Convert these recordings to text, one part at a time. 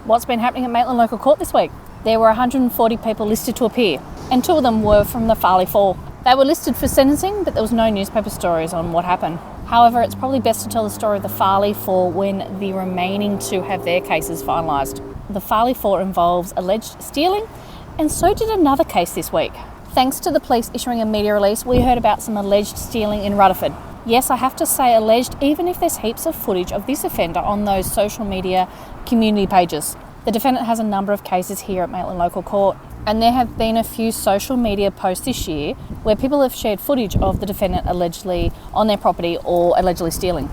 What's been happening at Maitland Local Court this week? There were 140 people listed to appear, and 2 of them were from the Farley Four. They were listed for sentencing, but there was no newspaper stories on what happened. However, it's probably best to tell the story of the Farley Four when the remaining 2 have their cases finalised. The Farley Four involves alleged stealing, and so did another case this week. Thanks to the police issuing a media release, we heard about some alleged stealing in Rutherford. Yes, I have to say alleged, even if there's heaps of footage of this offender on those social media community pages. The defendant has a number of cases here at Maitland Local Court, and there have been a few social media posts this year where people have shared footage of the defendant allegedly on their property or allegedly stealing.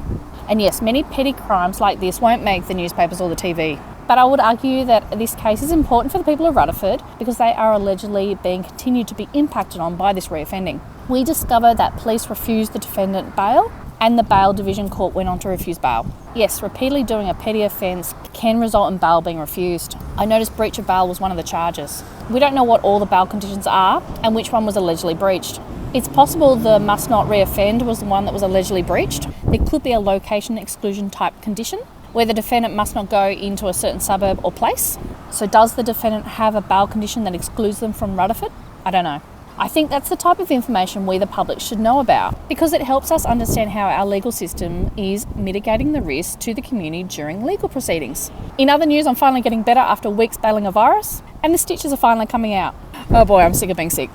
And yes, many petty crimes like this won't make the newspapers or the TV. But I would argue that this case is important for the people of Rutherford because they are allegedly being continued to be impacted on by this reoffending. We discovered that police refused the defendant bail and the bail division court went on to refuse bail. Yes, repeatedly doing a petty offence can result in bail being refused. I noticed breach of bail was one of the charges. We don't know what all the bail conditions are and which one was allegedly breached. It's possible the must not reoffend was the one that was allegedly breached. There could be a location exclusion type condition where the defendant must not go into a certain suburb or place. So does the defendant have a bail condition that excludes them from Rutherford? I don't know. I think that's the type of information we the public should know about because it helps us understand how our legal system is mitigating the risk to the community during legal proceedings. In other news, I'm finally getting better after weeks battling a virus and the stitches are finally coming out. Oh boy, I'm sick of being sick.